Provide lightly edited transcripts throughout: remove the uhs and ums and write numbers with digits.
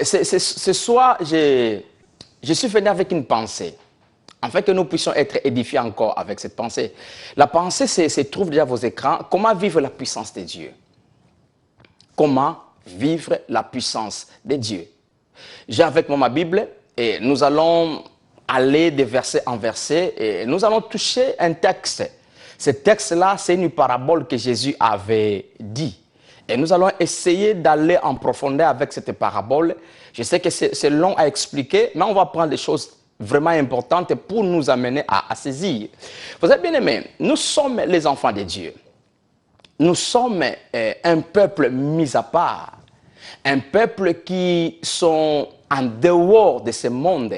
ce soir, je suis venu avec une pensée, afin que nous puissions être édifiés encore avec cette pensée. La pensée se trouve déjà à vos écrans. Comment vivre la puissance de Dieu? Comment vivre la puissance de Dieu? J'ai avec moi ma Bible et nous allons aller de verset en verset et nous allons toucher un texte. Ce texte-là, c'est une parabole que Jésus avait dit. Et nous allons essayer d'aller en profondeur avec cette parabole. Je sais que c'est long à expliquer, mais on va prendre des choses vraiment importantes pour nous amener à saisir. Vous avez bien aimé, nous sommes les enfants de Dieu. Nous sommes un peuple mis à part. Un peuple qui sont en dehors de ce monde.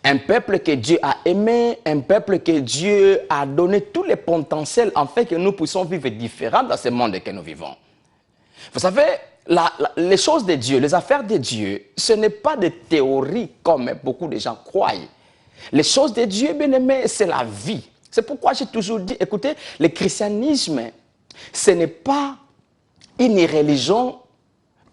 Un peuple que Dieu a aimé, un peuple que Dieu a donné tous les potentiels afin que nous puissions vivre différents dans ce monde que nous vivons. Vous savez, les choses de Dieu, les affaires de Dieu, ce n'est pas des théories comme beaucoup de gens croient. Les choses de Dieu, bien aimé, c'est la vie. C'est pourquoi j'ai toujours dit, écoutez, le christianisme, ce n'est pas une religion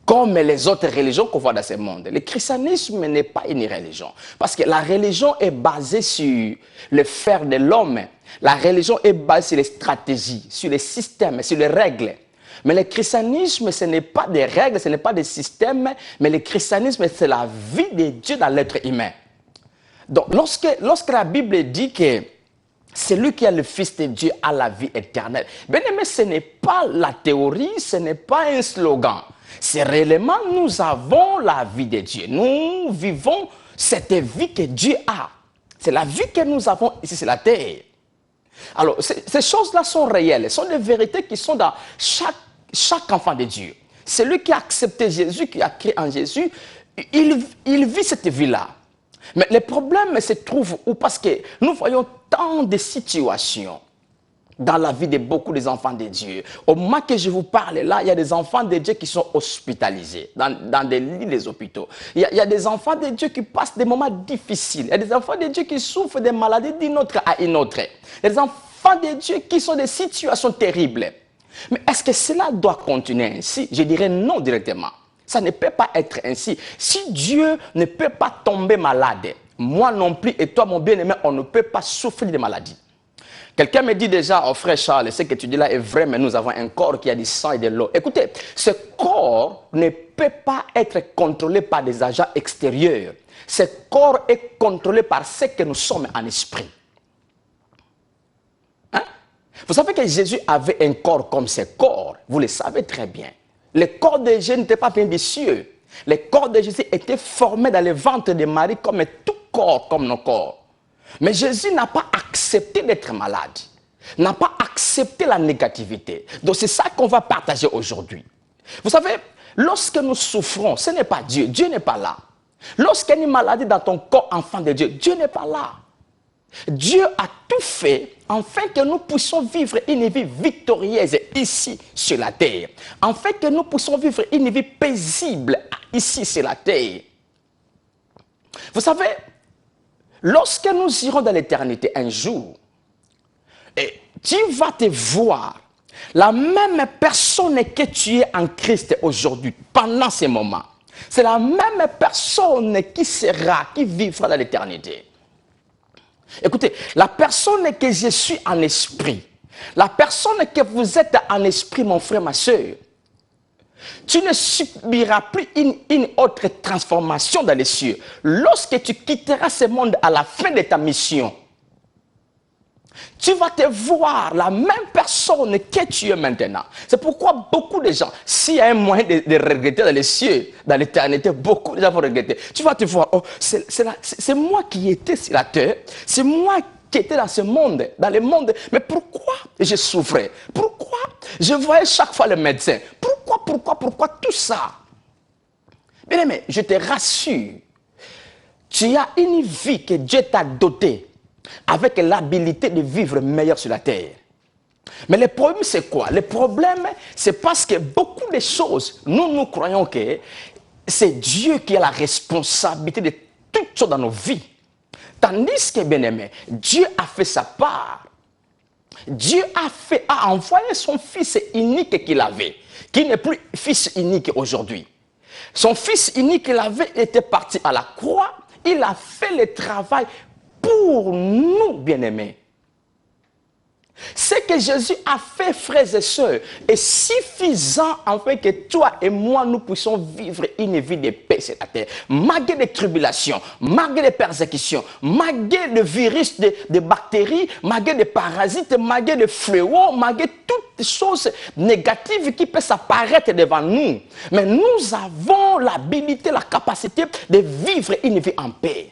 comme les autres religions qu'on voit dans ce monde. Le christianisme n'est pas une religion. Parce que la religion est basée sur le faire de l'homme. La religion est basée sur les stratégies, sur les systèmes, sur les règles. Mais le christianisme, ce n'est pas des règles, ce n'est pas des systèmes, mais le christianisme, c'est la vie de Dieu dans l'être humain. Donc, lorsque la Bible dit que celui qui est le Fils de Dieu a la vie éternelle, bien aimé, ce n'est pas la théorie, ce n'est pas un slogan. C'est réellement, nous avons la vie de Dieu. Nous vivons cette vie que Dieu a. C'est la vie que nous avons ici sur la terre. Alors, ces choses-là sont réelles. Ce sont des vérités qui sont dans chaque enfant de Dieu. Celui qui a accepté Jésus, qui a créé en Jésus, il vit cette vie-là. Mais le problème se trouve où? Parce que nous voyons tant de situations dans la vie de beaucoup des enfants de Dieu. Au moment que je vous parle là, il y a des enfants de Dieu qui sont hospitalisés dans des lits des hôpitaux. Il y a des enfants de Dieu qui passent des moments difficiles. Il y a des enfants de Dieu qui souffrent des maladies d'une autre à une autre. Il y a des enfants de Dieu qui sont dans des situations terribles. Mais est-ce que cela doit continuer ainsi? Je dirais non directement. Ça ne peut pas être ainsi. Si Dieu ne peut pas tomber malade, moi non plus et toi mon bien-aimé, on ne peut pas souffrir de maladie. Quelqu'un me dit déjà, oh frère Charles, ce que tu dis là est vrai, mais nous avons un corps qui a du sang et de l'eau. Écoutez, ce corps ne peut pas être contrôlé par des agents extérieurs. Ce corps est contrôlé par ce que nous sommes en esprit. Hein? Vous savez que Jésus avait un corps comme ce corps. Vous le savez très bien. Le corps de Jésus n'était pas venu des cieux. Le corps de Jésus était formé dans le ventre de Marie comme tout corps, comme nos corps. Mais Jésus n'a pas accepté d'être malade, n'a pas accepté la négativité. Donc c'est ça qu'on va partager aujourd'hui. Vous savez, lorsque nous souffrons, ce n'est pas Dieu, Dieu n'est pas là. Lorsqu'il y a une maladie dans ton corps, enfant de Dieu, Dieu n'est pas là. Dieu a tout fait afin que nous puissions vivre une vie victorieuse ici sur la terre. Afin que nous puissions vivre une vie paisible ici sur la terre. Vous savez, lorsque nous irons dans l'éternité un jour, et tu vas te voir, la même personne que tu es en Christ aujourd'hui, pendant ce moment, c'est la même personne qui sera, qui vivra dans l'éternité. Écoutez, la personne que je suis en esprit, la personne que vous êtes en esprit, mon frère, ma soeur, tu ne subiras plus une autre transformation dans les cieux. Lorsque tu quitteras ce monde à la fin de ta mission, tu vas te voir la même personne que tu es maintenant. C'est pourquoi beaucoup de gens, s'il y a un moyen de regretter dans les cieux, dans l'éternité, beaucoup de gens vont regretter. Tu vas te voir, oh, c'est moi qui étais sur la terre, c'est moi qui étais dans ce monde, dans le monde. Mais pourquoi je souffrais? Pourquoi je voyais chaque fois le médecin? Pourquoi tout ça? Bien aimé, je te rassure, tu as une vie que Dieu t'a dotée avec l'habilité de vivre meilleur sur la terre. Mais le problème, c'est quoi? Le problème, c'est parce que beaucoup de choses, nous croyons que c'est Dieu qui a la responsabilité de toutes choses dans nos vies. Tandis que, bien aimé, Dieu a fait sa part. Dieu a envoyé son fils unique qu'il avait, qui n'est plus fils unique aujourd'hui. Son fils unique, il avait été parti à la croix. Il a fait le travail pour nous, bien-aimés. Ce que Jésus a fait, frères et sœurs, est suffisant afin que toi et moi, nous puissions vivre une vie de paix sur la terre. Malgré les tribulations, malgré les persécutions, malgré le virus de bactéries, malgré les parasites, malgré les fléaux, malgré toutes les choses négatives qui peuvent apparaître devant nous. Mais nous avons l'habilité, la capacité de vivre une vie en paix.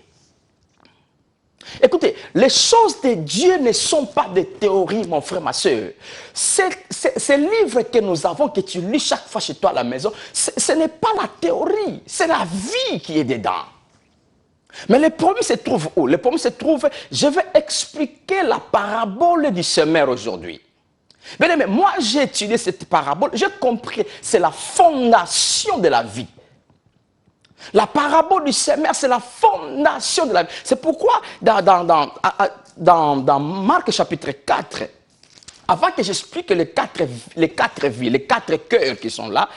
Écoutez, les choses de Dieu ne sont pas des théories, mon frère, ma soeur. Ces livres que nous avons, que tu lis chaque fois chez toi à la maison, ce n'est pas la théorie, c'est la vie qui est dedans. Mais le problème se trouve où? Le problème se trouve, je vais expliquer la parabole du semeur aujourd'hui. Bien, mais moi, j'ai étudié cette parabole, j'ai compris, c'est la fondation de la vie. La parabole du semeur, c'est la fondation de la vie. C'est pourquoi dans Marc chapitre 4, avant que j'explique les quatre vies, les quatre cœurs qui sont là,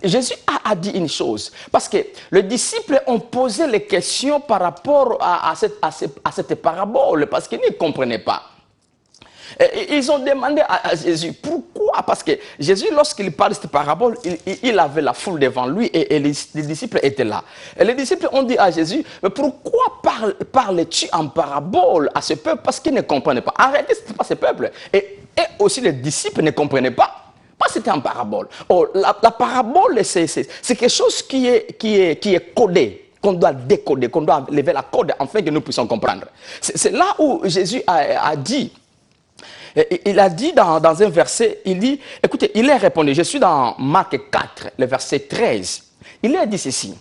Jésus a dit une chose. Parce que les disciples ont posé les questions par rapport à cette parabole, parce qu'ils ne comprenaient pas. Et ils ont demandé à Jésus, pourquoi? Parce que Jésus, lorsqu'il parle de cette parabole, il avait la foule devant lui et les disciples étaient là. Et les disciples ont dit à Jésus, mais pourquoi parles-tu en parabole à ce peuple? Parce qu'ils ne comprenaient pas. Arrêtez, ce n'était pas ce peuple. Et aussi les disciples ne comprenaient pas. Parce que c'était en parabole. Oh, la parabole, c'est quelque chose qui est codé, qu'on doit décoder, qu'on doit lever la code afin que nous puissions comprendre. C'est là où Jésus a dit, il a dit dans un verset, il dit, écoutez, il a répondu, je suis dans Marc 4, le verset 13. Il a dit ceci.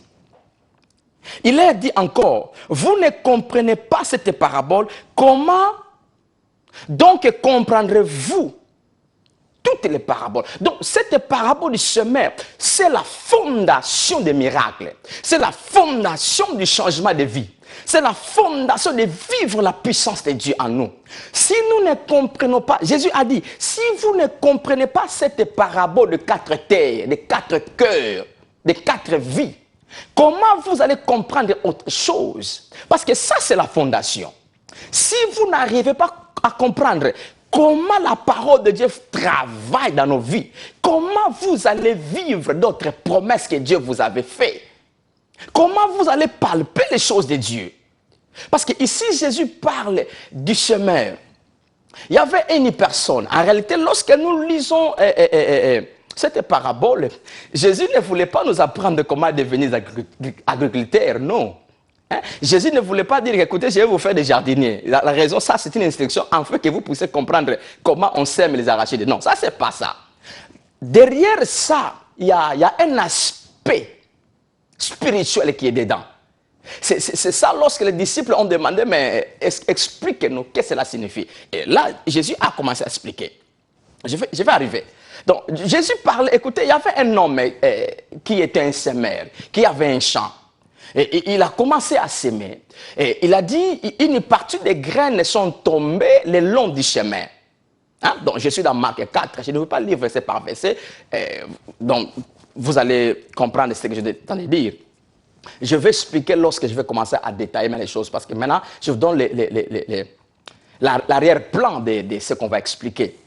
Il a dit encore, vous ne comprenez pas cette parabole, comment donc comprendrez-vous toutes les paraboles? Donc cette parabole du semeur, c'est la fondation des miracles. C'est la fondation du changement de vie. C'est la fondation de vivre la puissance de Dieu en nous. Si nous ne comprenons pas, Jésus a dit, si vous ne comprenez pas cette parabole de 4 terres, de 4 cœurs, de 4 vies, comment vous allez comprendre autre chose? Parce que ça, c'est la fondation. Si vous n'arrivez pas à comprendre comment la parole de Dieu travaille dans nos vies, comment vous allez vivre d'autres promesses que Dieu vous avait faites, comment vous allez palper les choses de Dieu? Parce que ici, Jésus parle du semeur. Il y avait une personne. En réalité, lorsque nous lisons cette parabole, Jésus ne voulait pas nous apprendre comment devenir agriculteur, non. Hein? Jésus ne voulait pas dire, écoutez, je vais vous faire des jardiniers. La raison, ça, c'est une instruction afin que vous puissiez comprendre comment on sème les arachides. Non, ça, c'est pas ça. Derrière ça, il y a un aspect spirituel qui est dedans. C'est ça lorsque les disciples ont demandé, mais expliquez-nous, qu'est-ce que cela signifie? Et là, Jésus a commencé à expliquer. Je vais arriver. Donc, Jésus parlait, écoutez, il y avait un homme qui était un semeur, qui avait un champ. Et il a commencé à s'aimer. Et il a dit, une partie des graines sont tombées le long du chemin. Hein? Donc, je suis dans Marc 4, je ne veux pas lire verset par verset. Donc, vous allez comprendre ce que je vais dire. Je vais expliquer lorsque je vais commencer à détailler les choses, parce que maintenant, je vous donne l'arrière-plan de ce qu'on va expliquer.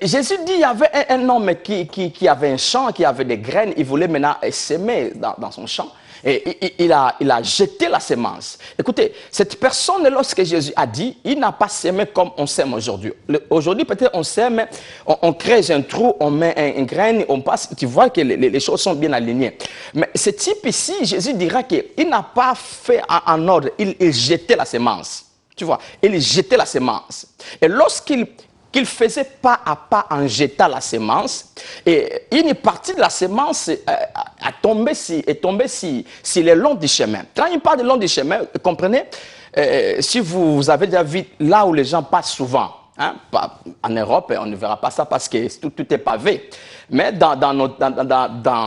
Jésus dit, il y avait un homme qui avait un champ, qui avait des graines, il voulait maintenant s'aimer dans son champ. Et il a jeté la semence. Écoutez, cette personne, lorsque Jésus a dit, il n'a pas sémé comme on sème aujourd'hui. Aujourd'hui, peut-être on sème, on crée un trou, on met une graine, on passe, tu vois que les choses sont bien alignées. Mais ce type ici, Jésus dira qu'il n'a pas fait en ordre, il jetait la semence. Tu vois, il jetait la semence. Et lorsqu'il faisait pas à pas en jetant la semence, et une partie de la semence est tombée sur le long du chemin. Quand il parle de long du chemin, comprenez, si vous avez déjà vu là où les gens passent souvent, hein, en Europe, on ne verra pas ça parce que tout est pavé. Mais dans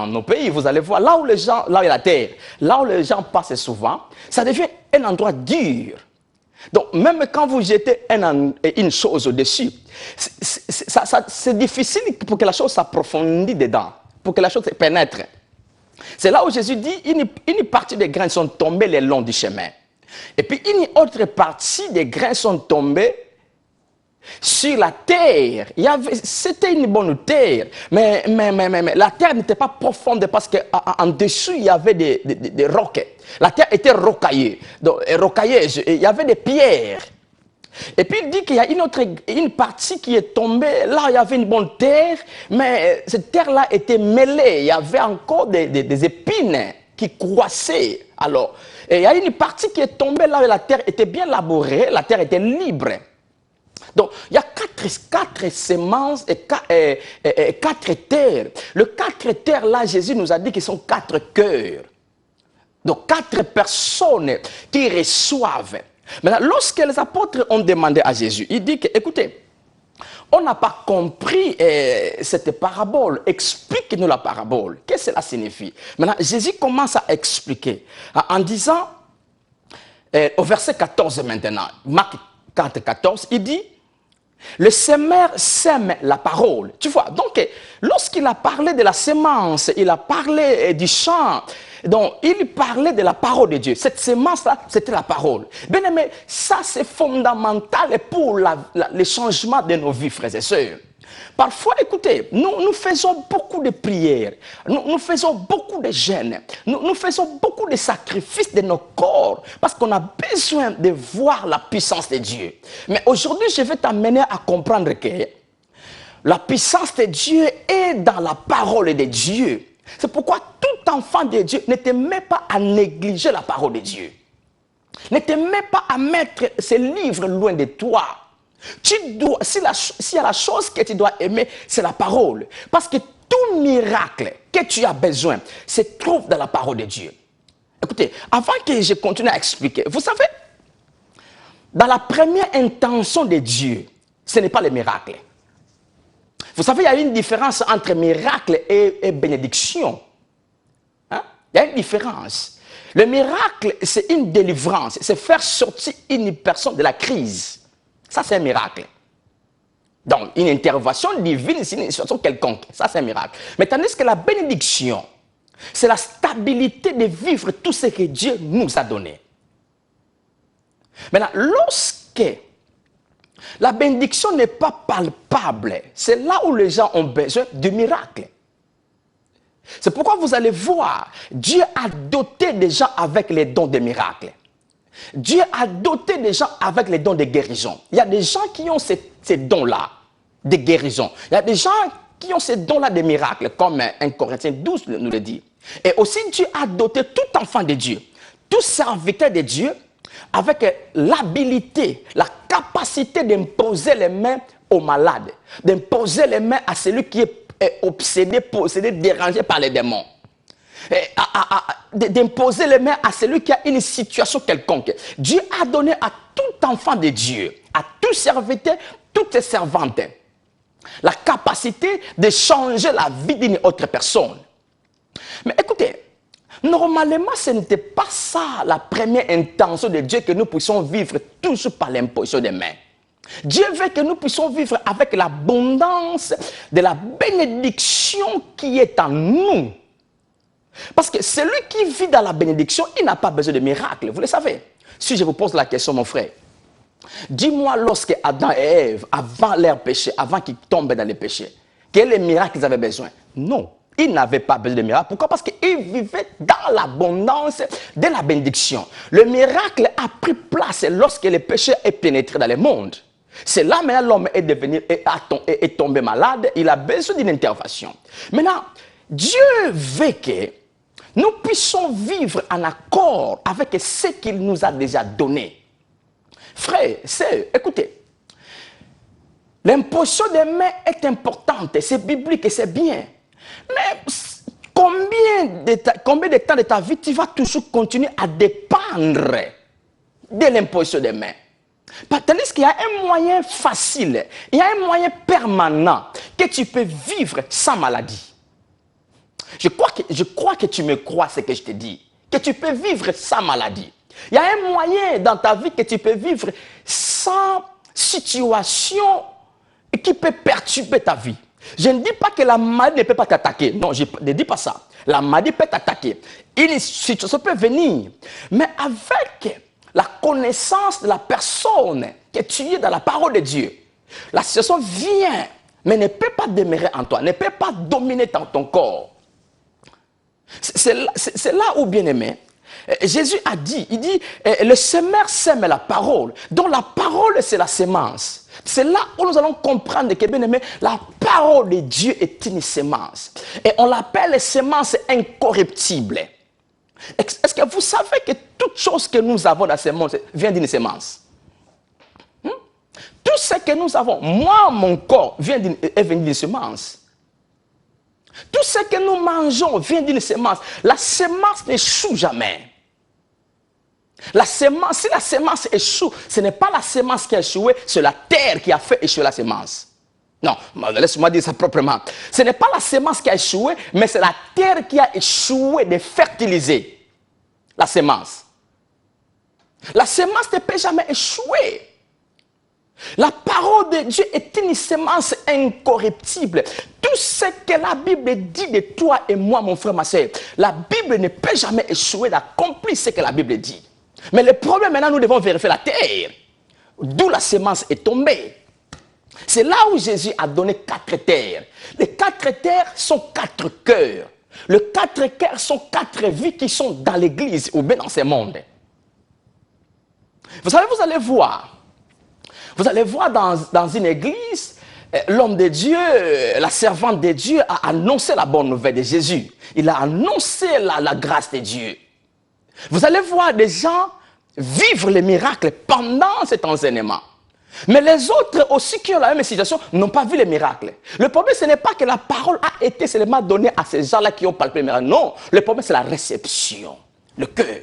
nos pays, vous allez voir, là où il y a la terre, là où les gens passent souvent, ça devient un endroit dur. Donc, même quand vous jetez une chose au-dessus, c'est difficile pour que la chose s'approfondisse dedans, pour que la chose pénètre. C'est là où Jésus dit, une partie des grains sont tombés le long du chemin. Et puis une autre partie des grains sont tombés sur la terre. C'était une bonne terre, mais la terre n'était pas profonde parce qu'en dessous, il y avait des rocs. La terre était rocailleuse, et il y avait des pierres. Et puis il dit qu'il y a une partie qui est tombée, là il y avait une bonne terre, mais cette terre-là était mêlée, il y avait encore des épines qui croissaient. Alors, et il y a une partie qui est tombée là où la terre était bien labourée, la terre était libre. Donc, il y a quatre semences et quatre terres. Le 4 terres, là, Jésus nous a dit qu'ils sont 4 cœurs. Donc, 4 personnes qui reçoivent. Maintenant, lorsque les apôtres ont demandé à Jésus, il dit que, écoutez, on n'a pas compris cette parabole. Explique-nous la parabole. Qu'est-ce que cela signifie? Maintenant, Jésus commence à expliquer en disant, au verset 14 maintenant, Marc 4, 14, il dit, le semeur sème la parole. Tu vois, donc, lorsqu'il a parlé de la semence, il a parlé du champ, donc il parlait de la parole de Dieu. Cette semence-là, c'était la parole. Bien aimé, ça c'est fondamental pour le changement de nos vies, frères et sœurs. Parfois, écoutez, nous faisons beaucoup de prières, nous faisons beaucoup de jeûnes, nous faisons beaucoup de sacrifices de nos corps parce qu'on a besoin de voir la puissance de Dieu. Mais aujourd'hui, je vais t'amener à comprendre que la puissance de Dieu est dans la parole de Dieu. C'est pourquoi tout enfant de Dieu ne te met pas à négliger la parole de Dieu. Ne te mets pas à mettre ces livres loin de toi. S'il y a la chose que tu dois aimer, c'est la parole. Parce que tout miracle que tu as besoin se trouve dans la parole de Dieu. Écoutez, avant que je continue à expliquer, vous savez, dans la première intention de Dieu, ce n'est pas le miracle. Vous savez, il y a une différence entre miracle et bénédiction. Hein? Il y a une différence. Le miracle, c'est une délivrance. C'est faire sortir une personne de la crise. Ça, c'est un miracle. Donc, une intervention divine, c'est une situation quelconque. Ça, c'est un miracle. Mais tandis que la bénédiction, c'est la stabilité de vivre tout ce que Dieu nous a donné. Maintenant, lorsque la bénédiction n'est pas palpable, c'est là où les gens ont besoin du miracle. C'est pourquoi vous allez voir, Dieu a doté des gens avec les dons de miracles. Dieu a doté des gens avec les dons de guérison. Il y a des gens qui ont ces dons-là de guérison. Il y a des gens qui ont ces dons-là de miracles, comme 1 Corinthiens 12 nous le dit. Et aussi Dieu a doté tout enfant de Dieu, tout serviteur de Dieu, avec l'habilité, la capacité d'imposer les mains aux malades, d'imposer les mains à celui qui est obsédé, possédé, dérangé par les démons. D'imposer les mains à celui qui a une situation quelconque. Dieu a donné à tout enfant de Dieu, à tout serviteur, toute servante, la capacité de changer la vie d'une autre personne. Mais écoutez, normalement, ce n'était pas ça la première intention de Dieu, que nous puissions vivre toujours par l'imposition des mains. Dieu veut que nous puissions vivre avec l'abondance de la bénédiction qui est en nous. Parce que celui qui vit dans la bénédiction, il n'a pas besoin de miracles, vous le savez. Si je vous pose la question, mon frère, dis-moi lorsque Adam et Ève, avant leur péché, avant qu'ils tombent dans les péchés, quels miracles ils avaient besoin? Non, ils n'avaient pas besoin de miracles. Pourquoi? Parce qu'ils vivaient dans l'abondance de la bénédiction. Le miracle a pris place lorsque le péché est pénétré dans le monde. C'est là maintenant l'homme est tombé malade, il a besoin d'une intervention. Maintenant, Dieu veut que nous puissions vivre en accord avec ce qu'il nous a déjà donné. Frères, sœurs, écoutez, l'imposition des mains est importante, c'est biblique et c'est bien. Mais combien de temps de ta vie tu vas toujours continuer à dépendre de l'imposition des mains? Tandis qu'il y a un moyen facile, il y a un moyen permanent que tu peux vivre sans maladie. Je crois que tu me crois ce que je te dis. Que tu peux vivre sans maladie. Il y a un moyen dans ta vie que tu peux vivre sans situation qui peut perturber ta vie. Je ne dis pas que la maladie ne peut pas t'attaquer. Non, je ne dis pas ça. La maladie peut t'attaquer. Une situation peut venir. Mais avec la connaissance de la personne que tu es dans la parole de Dieu, la situation vient, mais ne peut pas demeurer en toi, ne peut pas dominer dans ton corps. C'est là où, bien aimé, Jésus a dit, il dit, le semeur sème la parole. Donc la parole, c'est la sémence. C'est là où nous allons comprendre que, bien aimé, la parole de Dieu est une sémence. Et on l'appelle sémence incorruptible. Est-ce que vous savez que toute chose que nous avons dans ce monde vient d'une sémence? Tout ce que nous avons, moi, mon corps, est venu d'une sémence. Tout ce que nous mangeons vient d'une sémence. La sémence n'échoue jamais. La sémence, si la sémence échoue, ce n'est pas la sémence qui a échoué, c'est la terre qui a fait échouer la sémence. Non, laisse-moi dire ça proprement. Ce n'est pas la sémence qui a échoué, mais c'est la terre qui a échoué de fertiliser la sémence. La sémence ne peut jamais échouer. La parole de Dieu est une sémence incorruptible. Tout ce que la Bible dit de toi et moi, mon frère, ma soeur, la Bible ne peut jamais échouer d'accomplir ce que la Bible dit. Mais le problème maintenant, nous devons vérifier la terre. D'où la sémence est tombée. C'est là où Jésus a donné 4 terres. Les 4 terres sont 4 cœurs. Les 4 cœurs sont 4 vies qui sont dans l'église ou bien dans ce monde. Vous savez, vous allez voir. Vous allez voir dans une église, l'homme de Dieu, la servante de Dieu a annoncé la bonne nouvelle de Jésus. Il a annoncé la grâce de Dieu. Vous allez voir des gens vivre les miracles pendant cet enseignement. Mais les autres aussi qui ont la même situation n'ont pas vu les miracles. Le problème, ce n'est pas que la parole a été seulement donnée à ces gens-là qui ont palpé les miracles. Non, le problème, c'est la réception, le cœur.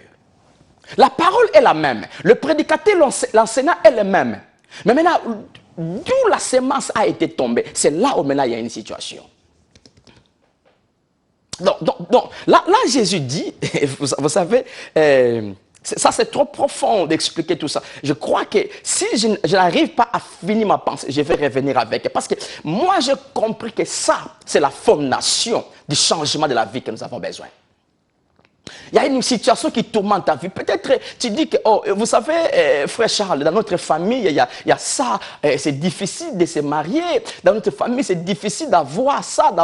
La parole est la même. Le prédicateur, l'enseignant est le même. Mais maintenant, d'où la sémence a été tombée, c'est là où maintenant il y a une situation. Donc là, Jésus dit, vous savez, ça c'est trop profond d'expliquer tout ça. Je crois que si je n'arrive pas à finir ma pensée, je vais revenir avec. Parce que moi, j'ai compris que ça, c'est la fondation du changement de la vie que nous avons besoin. Il y a une situation qui tourmente ta vie. Peut-être tu dis que, oh, vous savez, frère Charles, dans notre famille, il y a ça, c'est difficile de se marier. Dans notre famille, c'est difficile d'avoir ça,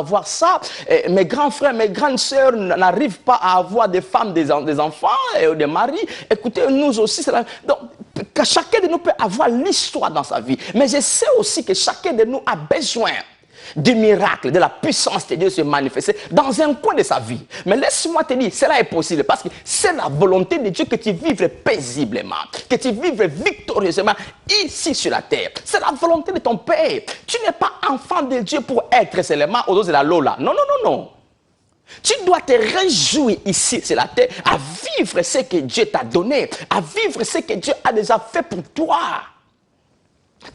mes grands frères, mes grandes sœurs n'arrivent pas à avoir des femmes, des enfants, des maris. Écoutez, nous aussi, c'est la... Donc, que chacun de nous peut avoir l'histoire dans sa vie. Mais je sais aussi que chacun de nous a besoin du miracle, de la puissance de Dieu se manifester dans un coin de sa vie. Mais laisse-moi te dire, cela est possible parce que c'est la volonté de Dieu que tu vives paisiblement, que tu vives victorieusement ici sur la terre. C'est la volonté de ton Père. Tu n'es pas enfant de Dieu pour être seulement aux dos de la Lola. Non, non, non, non. Tu dois te réjouir ici sur la terre à vivre ce que Dieu t'a donné, à vivre ce que Dieu a déjà fait pour toi.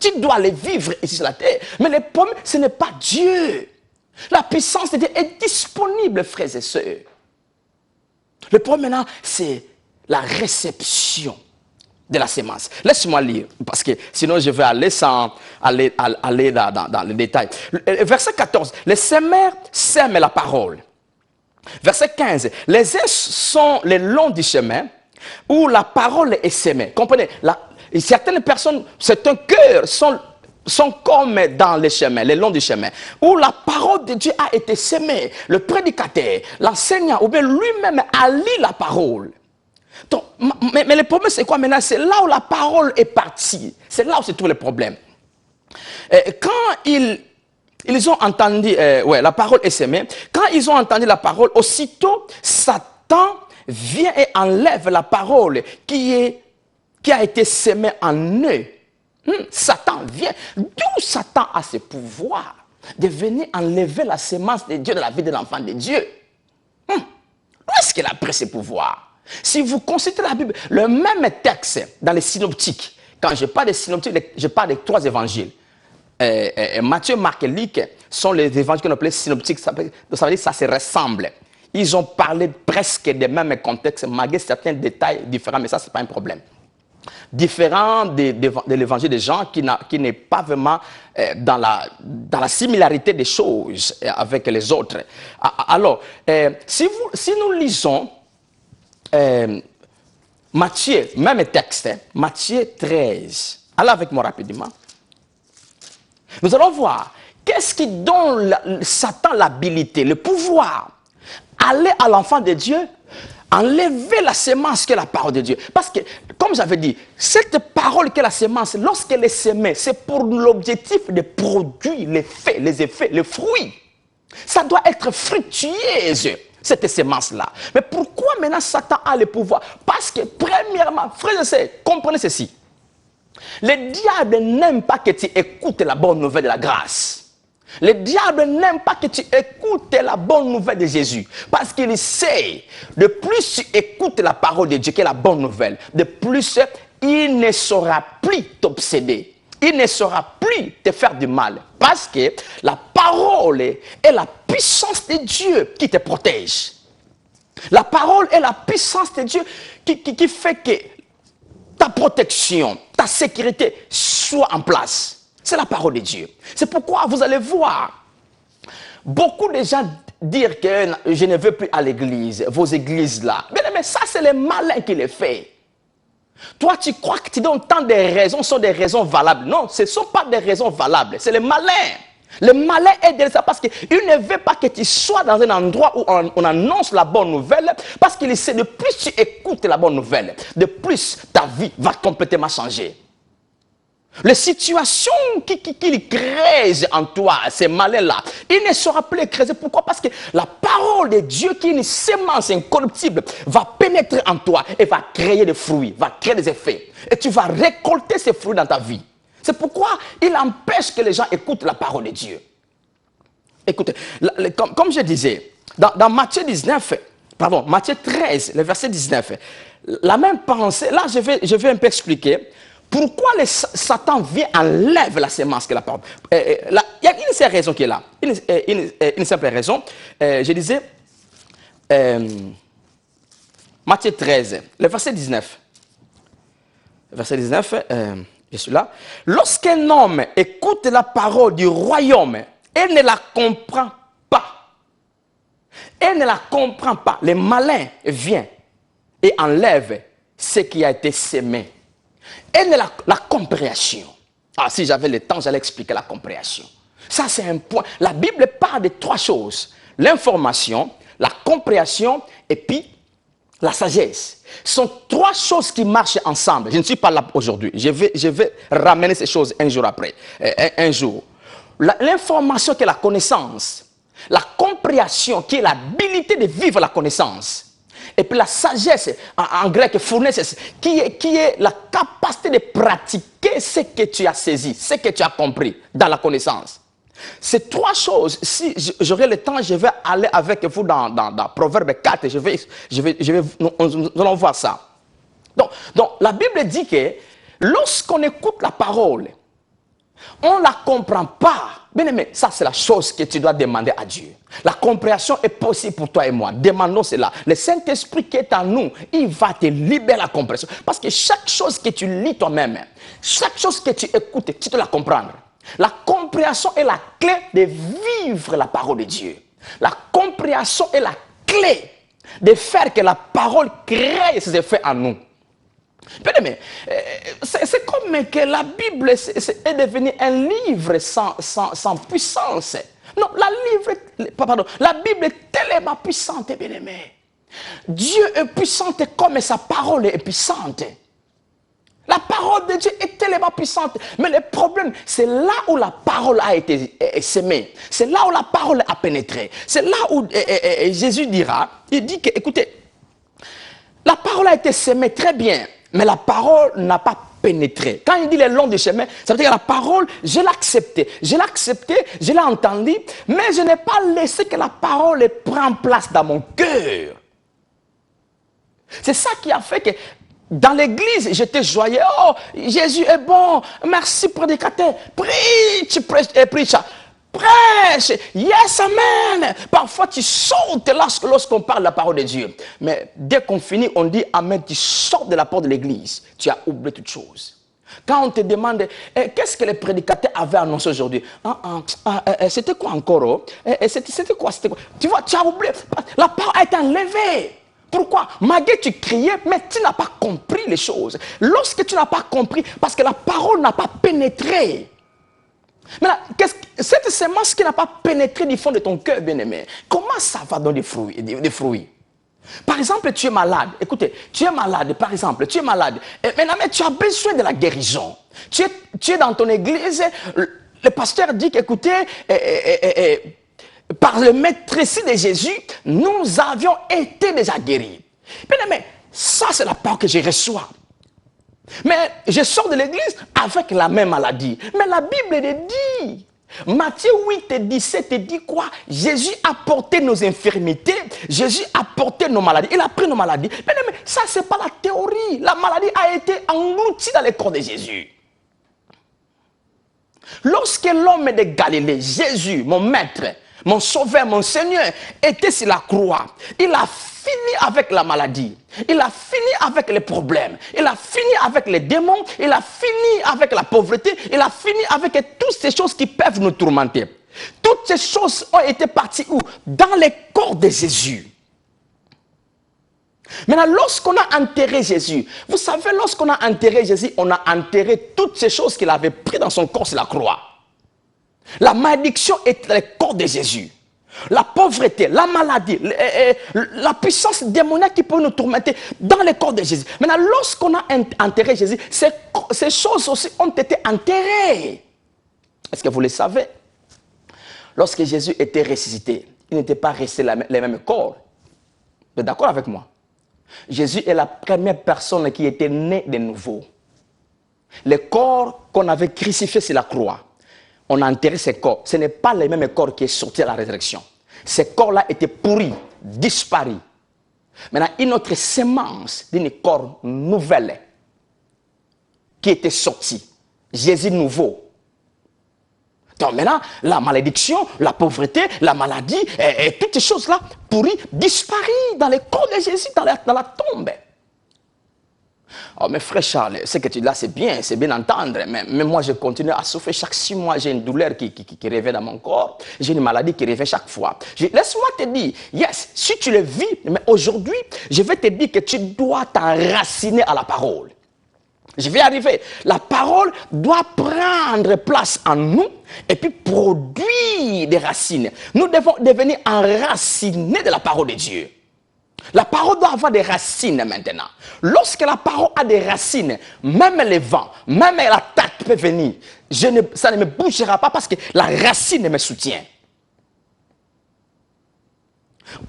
Tu dois les vivre ici sur la terre. Mais le problème, ce n'est pas Dieu. La puissance de Dieu est disponible, frères et sœurs. Le problème maintenant, c'est la réception de la sémence. Laisse-moi lire, parce que sinon je vais aller sans aller dans les détails. Verset 14, les semeurs sèment la parole. Verset 15, les œufs sont le long du chemin où la parole est sémée. Comprenez, et certaines personnes, c'est un cœur, sont comme dans les chemins, le long du chemin, où la parole de Dieu a été sémée. Le prédicateur, l'enseignant, ou bien lui-même a lu la parole. Donc, mais le problème, c'est quoi maintenant? C'est là où la parole est partie. C'est là où se trouve le problème. Quand ils ont entendu, la parole est sémée, quand ils ont entendu la parole, aussitôt, Satan vient et enlève la parole qui a été sémé en eux. Satan vient. D'où Satan a ce pouvoir de venir enlever la sémence de Dieu de la vie de l'enfant de Dieu? Où est-ce qu'il a pris ce pouvoir? Si vous consultez la Bible, le même texte dans les synoptiques, quand je parle des synoptiques, je parle des 3 évangiles. Matthieu, Marc et Luc sont les évangiles qu'on appelle synoptiques. Ça veut dire que ça se ressemble. Ils ont parlé presque des mêmes contextes, malgré certains détails différents, mais ça, ce n'est pas un problème. différent de l'évangile des gens qui n'est pas vraiment dans la similarité des choses avec les autres. Alors, si nous lisons Matthieu, même texte, Matthieu 13, allez avec moi rapidement. Nous allons voir qu'est-ce qui donne Satan l'habilité, le pouvoir, aller à l'enfant de Dieu, enlever la sémence qu'est la parole de Dieu. Parce que, comme j'avais dit, cette parole qu'est la sémence, lorsqu'elle est semée, c'est pour l'objectif de produire les effets, les fruits. Ça doit être fructueuse, cette sémence-là. Mais pourquoi maintenant Satan a le pouvoir? Parce que, premièrement, frères et sœurs, comprenez ceci. Le diable n'aime pas que tu écoutes la bonne nouvelle de la grâce. Le diable n'aime pas que tu écoutes la bonne nouvelle de Jésus. Parce qu'il sait, de plus tu écoutes la parole de Dieu, qui est la bonne nouvelle, de plus il ne saura plus t'obséder. Il ne saura plus te faire du mal. Parce que la parole est la puissance de Dieu qui te protège. La parole est la puissance de Dieu qui fait que ta protection, ta sécurité soit en place. C'est la parole de Dieu. C'est pourquoi vous allez voir beaucoup de gens dire que je ne veux plus à l'église, vos églises là. Mais ça, c'est le malin qui le fait. Toi, tu crois que tu donnes tant de raisons, sont des raisons valables. Non, ce ne sont pas des raisons valables. C'est le malin. Le malin est derrière ça parce qu'il ne veut pas que tu sois dans un endroit où on annonce la bonne nouvelle, parce qu'il sait de plus tu écoutes la bonne nouvelle, de plus ta vie va complètement changer. Les situations qu'il crée en toi, ces malins-là, il ne sera plus écrasé. Pourquoi? Parce que la parole de Dieu, qui est une sémence incorruptible, va pénétrer en toi et va créer des fruits, va créer des effets. Et tu vas récolter ces fruits dans ta vie. C'est pourquoi il empêche que les gens écoutent la parole de Dieu. Écoutez, comme je disais, dans Matthieu 13, le verset 19, la même pensée, là je vais un peu expliquer pourquoi Satan vient enlève la sémence que la parole. Il y a une seule raison qui est là, une simple raison. Je disais, Matthieu 13, le verset 19. Le verset 19, je suis là. Lorsqu'un homme écoute la parole du royaume et ne la comprend pas, le malin vient et enlève ce qui a été sémé. Et la compréhension. Ah, si j'avais le temps, j'allais expliquer la compréhension. Ça, c'est un point. La Bible parle de trois choses. L'information, la compréhension et puis la sagesse. Ce sont trois choses qui marchent ensemble. Je ne suis pas là aujourd'hui. Je vais ramener ces choses un jour après. Un jour. L'information qui est la connaissance. La compréhension qui est l'habilité de vivre la connaissance. Et puis la sagesse, en grec, fournesses, qui est la capacité de pratiquer ce que tu as saisi, ce que tu as compris dans la connaissance. Ces trois choses, si j'aurai le temps, je vais aller avec vous dans Proverbe 4, nous allons voir ça. Donc, la Bible dit que lorsqu'on écoute la parole, on ne la comprend pas. Bien aimé, ça c'est la chose que tu dois demander à Dieu. La compréhension est possible pour toi et moi. Demandons cela. Le Saint-Esprit qui est en nous, il va te libérer la compréhension. Parce que chaque chose que tu lis toi-même, chaque chose que tu écoutes, tu dois la comprendre. La compréhension est la clé de vivre la parole de Dieu. La compréhension est la clé de faire que la parole crée ses effets en nous. Bien aimé, c'est comme que la Bible est devenue un livre sans puissance. Non, la Bible est tellement puissante, bien aimé. Dieu est puissant comme sa parole est puissante. La parole de Dieu est tellement puissante. Mais le problème, c'est là où la parole a été sémée. C'est là où la parole a pénétré. C'est là où Jésus dira, il dit que, écoutez, la parole a été sémée très bien. Mais la parole n'a pas pénétré. Quand il dit le long du chemin, ça veut dire que la parole, je l'ai acceptée. Je l'ai entendue, mais je n'ai pas laissé que la parole prenne place dans mon cœur. C'est ça qui a fait que dans l'église, j'étais joyeux. Oh, Jésus est bon. Merci, prédicateur. Preach. Prêche. Yes, amen. Parfois, tu sautes lorsqu'on parle de la parole de Dieu. Mais dès qu'on finit, on dit amen. Tu sors de la porte de l'église. Tu as oublié toute chose. Quand on te demande qu'est-ce que les prédicateurs avaient annoncé aujourd'hui, c'était quoi encore? C'était quoi? Tu vois, tu as oublié. La parole a été enlevée. Pourquoi? Malgré tu criais, mais tu n'as pas compris les choses. Lorsque tu n'as pas compris, parce que la parole n'a pas pénétré. Maintenant, cette semence qui n'a pas pénétré du fond de ton cœur, bien-aimé, comment ça va donner des fruits? Par exemple, tu es malade. Écoutez, tu es malade, par exemple, tu es malade. Et maintenant, mais tu as besoin de la guérison. Tu es dans ton église, le pasteur dit qu'écoutez, par le maîtrise de Jésus, nous avions été déjà guéris. Mais ça, c'est la parole que je reçois. Mais je sors de l'église avec la même maladie. Mais la Bible le dit. Matthieu 8 et 17 dit quoi? Jésus a porté nos infirmités, Jésus a porté nos maladies, il a pris nos maladies. Mais ça, ce n'est pas la théorie. La maladie a été engloutie dans le corps de Jésus. Lorsque l'homme de Galilée, Jésus, mon maître, mon sauveur, mon Seigneur, était sur la croix, il a fini avec la maladie, il a fini avec les problèmes, il a fini avec les démons, il a fini avec la pauvreté, il a fini avec toutes ces choses qui peuvent nous tourmenter. Toutes ces choses ont été parties où? Dans le corps de Jésus. Maintenant, lorsqu'on a enterré Jésus, vous savez, lorsqu'on a enterré Jésus, on a enterré toutes ces choses qu'il avait prises dans son corps sur la croix. La malédiction est dans le corps de Jésus. La pauvreté, la maladie, la puissance démoniaque qui peut nous tourmenter dans le corps de Jésus. Maintenant, lorsqu'on a enterré Jésus, ces choses aussi ont été enterrées. Est-ce que vous le savez? Lorsque Jésus était ressuscité, il n'était pas resté les mêmes corps. Vous êtes d'accord avec moi? Jésus est la première personne qui était née de nouveau. Le corps qu'on avait crucifié sur la croix, on a enterré ces corps. Ce n'est pas le même corps qui est sorti à la résurrection. Ces corps-là étaient pourris, disparus. Maintenant, une autre semence d'une corps nouvelle qui était sortie. Jésus nouveau. Donc maintenant, la malédiction, la pauvreté, la maladie, et toutes ces choses-là pourries, disparues dans le corps de Jésus, dans la tombe. Oh, mais frère Charles, ce que tu dis là, c'est bien entendre, mais moi je continue à souffrir. Chaque 6 mois, j'ai une douleur qui revient dans mon corps, j'ai une maladie qui revient chaque fois. Laisse-moi te dire, yes, si tu le vis, mais aujourd'hui, je vais te dire que tu dois t'enraciner à la parole. Je vais arriver. La parole doit prendre place en nous et puis produire des racines. Nous devons devenir enracinés de la parole de Dieu. La parole doit avoir des racines maintenant. Lorsque la parole a des racines, même les vents, même l'attaque peut venir. Ça ne me bougera pas parce que la racine me soutient.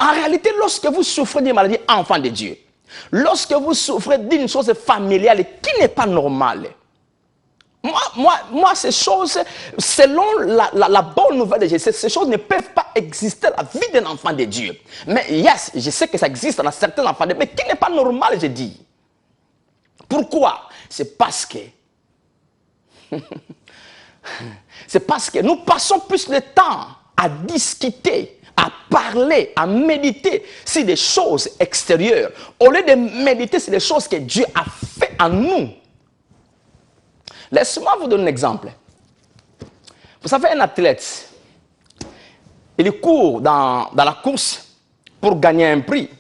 En réalité, lorsque vous souffrez d'une maladie, enfant de Dieu, lorsque vous souffrez d'une chose familiale qui n'est pas normale, moi, ces choses, selon la bonne nouvelle de Jésus, ces choses ne peuvent pas exister dans la vie d'un enfant de Dieu. Mais yes, je sais que ça existe dans certains enfants de Dieu, mais qui n'est pas normal, je dis. Pourquoi? C'est parce que nous passons plus de temps à discuter, à parler, à méditer sur des choses extérieures, au lieu de méditer sur des choses que Dieu a fait en nous. Laissez-moi vous donner un exemple. Vous savez, un athlète, il court dans la course pour gagner un prix.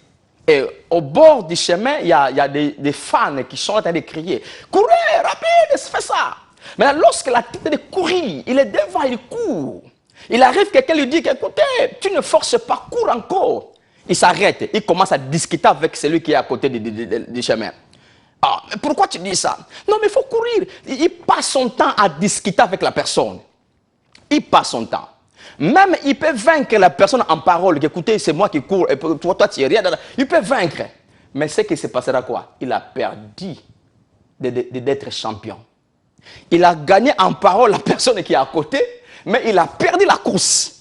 Et au bord du chemin, il y a des fans qui sont en train de crier « Courez, rapide, fais ça !» Mais lorsque l'athlète est de courir, il est devant, il court. Il arrive, quelqu'un lui dit « Écoutez, tu ne forces pas, cours encore !» Il s'arrête, il commence à discuter avec celui qui est à côté du chemin. Ah, mais pourquoi tu dis ça? Non, mais il faut courir. Il passe son temps à discuter avec la personne. Il passe son temps. Même il peut vaincre la personne en parole. Écoutez, c'est moi qui cours. Et toi, tu es rien. Il peut vaincre. Mais ce qui se passera quoi? Il a perdu d'être champion. Il a gagné en parole la personne qui est à côté, mais il a perdu la course.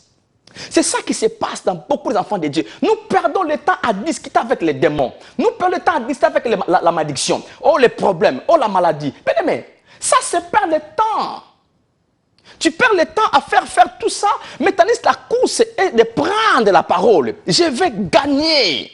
C'est ça qui se passe dans beaucoup d'enfants de Dieu. Nous perdons le temps à discuter avec les démons. Nous perdons le temps à discuter avec la malédiction. Oh, les problèmes. Oh, la maladie. Mais ça se perd le temps. Tu perds le temps à faire tout ça, mais tandis que la course est de prendre la parole. Je vais gagner.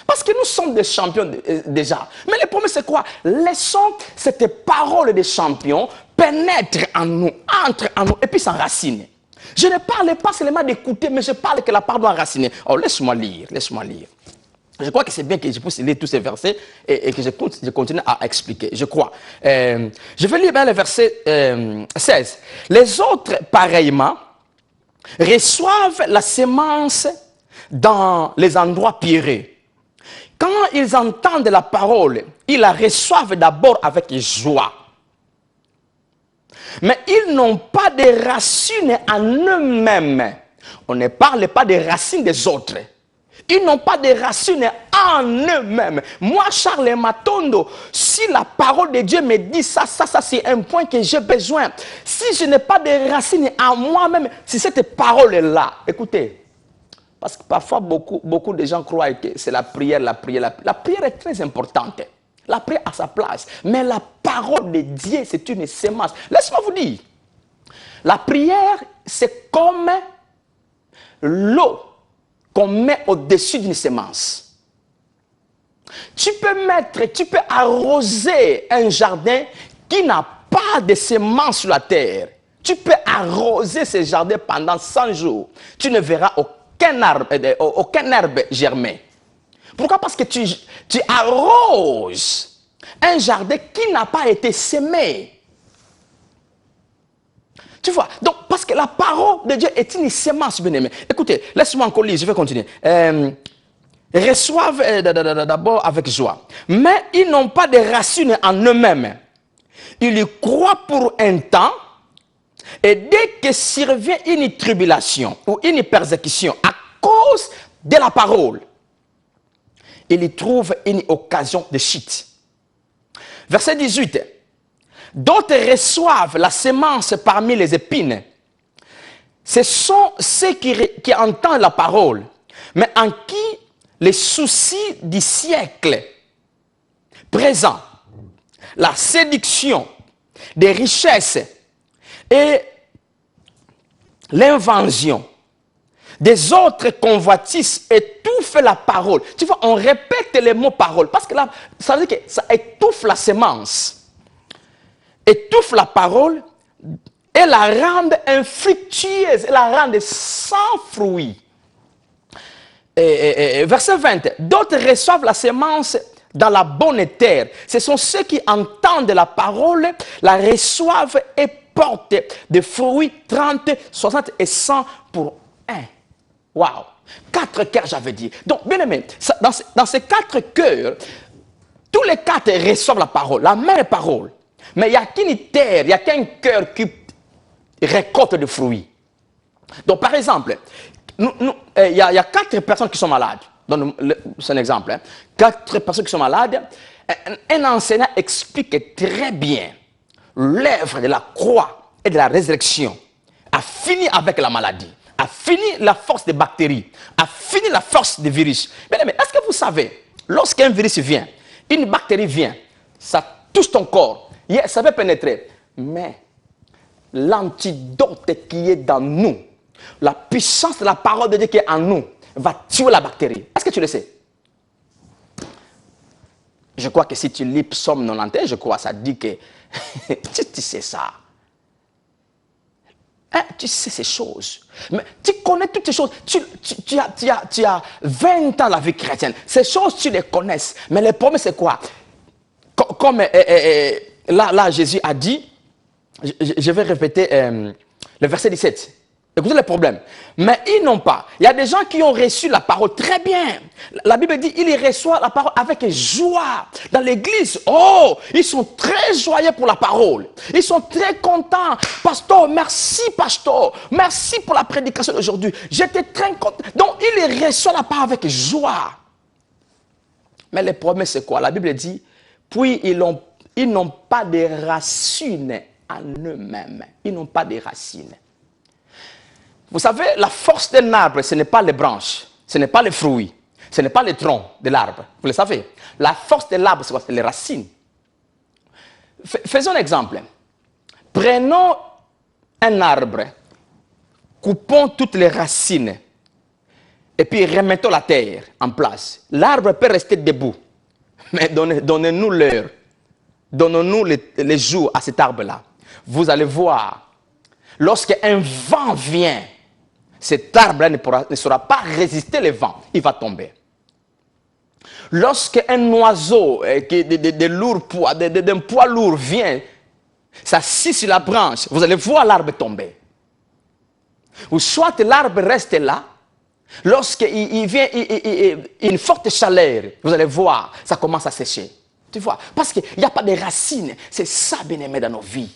Parce que nous sommes des champions déjà. Mais le problème, c'est quoi? Laissons cette parole des champions pénètre en nous, entre en nous, et puis s'enraciner. Je ne parle pas seulement d'écouter, mais je parle que la parole doit enraciner. Oh, laisse-moi lire, laisse-moi lire. Je crois que c'est bien que je puisse lire tous ces versets et que je continue à expliquer. Je crois. Je vais lire bien le verset 16. Les autres, pareillement, reçoivent la sémence dans les endroits pierreux. Quand ils entendent la parole, ils la reçoivent d'abord avec joie. Mais ils n'ont pas de racines en eux-mêmes. On ne parle pas des racines des autres. Ils n'ont pas de racines en eux-mêmes. Moi, Charles Matondo, si la parole de Dieu me dit ça, c'est un point que j'ai besoin. Si je n'ai pas de racines en moi-même, si cette parole-là, écoutez, parce que parfois, beaucoup de gens croient que c'est la prière. La prière est très importante. La prière a sa place. Mais la parole de Dieu, c'est une sémence. Laisse-moi vous dire. La prière, c'est comme l'eau qu'on met au-dessus d'une sémence. Tu peux arroser un jardin qui n'a pas de sémence sur la terre. Tu peux arroser ce jardin pendant 100 jours. Tu ne verras aucun arbre germer. Pourquoi? Parce que tu arroses un jardin qui n'a pas été sémé. Tu vois? Donc, parce que la parole de Dieu est une sémence, bien-aimé. Écoutez, laisse-moi encore lire, je vais continuer. Reçoivent d'abord avec joie. Mais ils n'ont pas de racines en eux-mêmes. Ils y croient pour un temps. Et dès que survient une tribulation ou une persécution à cause de la parole, ils y trouvent une occasion de chute. Verset 18. D'autres reçoivent la sémence parmi les épines. Ce sont ceux qui entendent la parole, mais en qui les soucis du siècle présent, la séduction des richesses et l'invention des autres convoitises étouffent la parole. Tu vois, on répète les mots parole parce que là, ça veut dire que ça étouffe la sémence. Étouffe la parole et la rende infructueuse, et la rende sans fruit. Verset 20. D'autres reçoivent la sémence dans la bonne terre. Ce sont ceux qui entendent la parole, la reçoivent et portent des fruits 30, 60 et 100 pour un. Waouh! 4 cœurs, j'avais dit. Donc, bien aimé, dans ces 4 cœurs, tous les 4 reçoivent la parole, la même parole. Mais il n'y a qu'une terre, il n'y a qu'un cœur qui récolte des fruits. Donc, par exemple, il y a 4 personnes qui sont malades. C'est un exemple. Hein. 4 personnes qui sont malades. Un enseignant explique très bien l'œuvre de la croix et de la résurrection a fini avec la maladie, a fini la force des bactéries, a fini la force des virus. Mais est-ce que vous savez, lorsqu'un virus vient, une bactérie vient, ça touche ton corps, ça peut pénétrer, mais l'antidote qui est dans nous, la puissance de la parole de Dieu qui est en nous, va tuer la bactérie. Est-ce que tu le sais? Je crois que si tu lis Psaume 91, je crois, ça dit que tu sais ça. Hein, tu sais ces choses. Mais tu connais toutes ces choses. Tu as 20 ans la vie chrétienne. Ces choses, tu les connais. Mais le problème, c'est quoi? Comme là, Jésus a dit, je vais répéter le verset 17. Écoutez le problème. Mais ils n'ont pas. Il y a des gens qui ont reçu la parole très bien. La Bible dit, ils reçoivent la parole avec joie. Dans l'église, oh, ils sont très joyeux pour la parole. Ils sont très contents. Pasteur, merci pasteur. Merci pour la prédication d'aujourd'hui. J'étais très content. Donc, ils reçoivent la parole avec joie. Mais le problème, c'est quoi? La Bible dit, puis ils n'ont pas de racines en eux-mêmes. Ils n'ont pas de racines. Vous savez, la force d'un arbre, ce n'est pas les branches, ce n'est pas les fruits, ce n'est pas les troncs de l'arbre. Vous le savez. La force de l'arbre, c'est quoi? C'est les racines. Faisons un exemple. Prenons un arbre, coupons toutes les racines et puis remettons la terre en place. L'arbre peut rester debout, mais donnez-nous l'heure, donnons-nous les jours à cet arbre-là. Vous allez voir, lorsqu'un vent vient, cet arbre-là ne saura pas résister le vent, il va tomber. Lorsqu'un oiseau d'un poids lourd vient, s'assit sur la branche, vous allez voir l'arbre tomber. Ou soit l'arbre reste là, lorsqu'il vient une forte chaleur, vous allez voir, ça commence à sécher. Tu vois, parce qu'il n'y a pas de racines. C'est ça, bien-aimé, dans nos vies.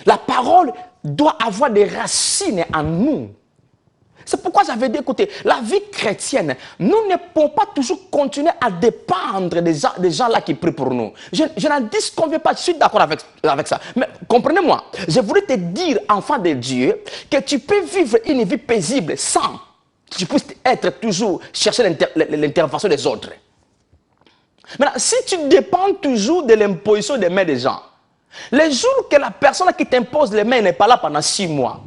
La parole doit avoir des racines en nous. C'est pourquoi j'avais dit, écoutez, la vie chrétienne, nous ne pouvons pas toujours continuer à dépendre des gens là qui prient pour nous. Je n'en disconviens pas, je suis d'accord avec ça. Mais comprenez-moi, je voulais te dire, enfant de Dieu, que tu peux vivre une vie paisible sans que tu puisses être toujours chercher l'intervention des autres. Maintenant, si tu dépends toujours de l'imposition des mains des gens, les jours que la personne qui t'impose les mains n'est pas là pendant 6 mois,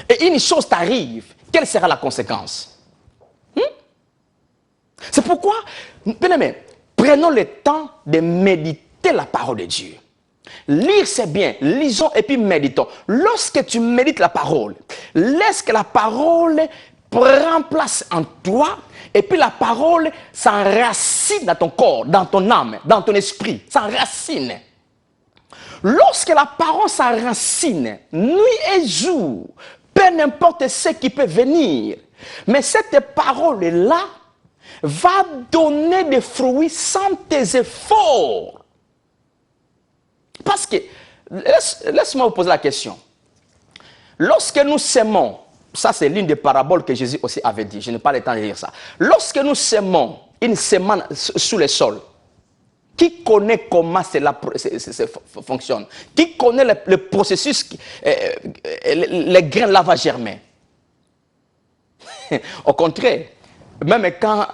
et une chose t'arrive, quelle sera la conséquence? C'est pourquoi, bien aimé, prenons le temps de méditer la parole de Dieu. Lire, c'est bien, lisons et puis méditons. Lorsque tu médites la parole, laisse que la parole prenne place en toi, et puis la parole s'enracine dans ton corps, dans ton âme, dans ton esprit, s'enracine. Lorsque la parole s'enracine, nuit et jour, peu n'importe ce qui peut venir, mais cette parole-là va donner des fruits sans tes efforts. Parce que, laisse-moi vous poser la question. Lorsque nous sémons, ça c'est l'une des paraboles que Jésus aussi avait dit, je n'ai pas le temps de lire ça. Lorsque nous sémons une semence sous le sol, qui connaît comment cela fonctionne? Qui connaît le processus, les grains là vont germer? Au contraire, même quand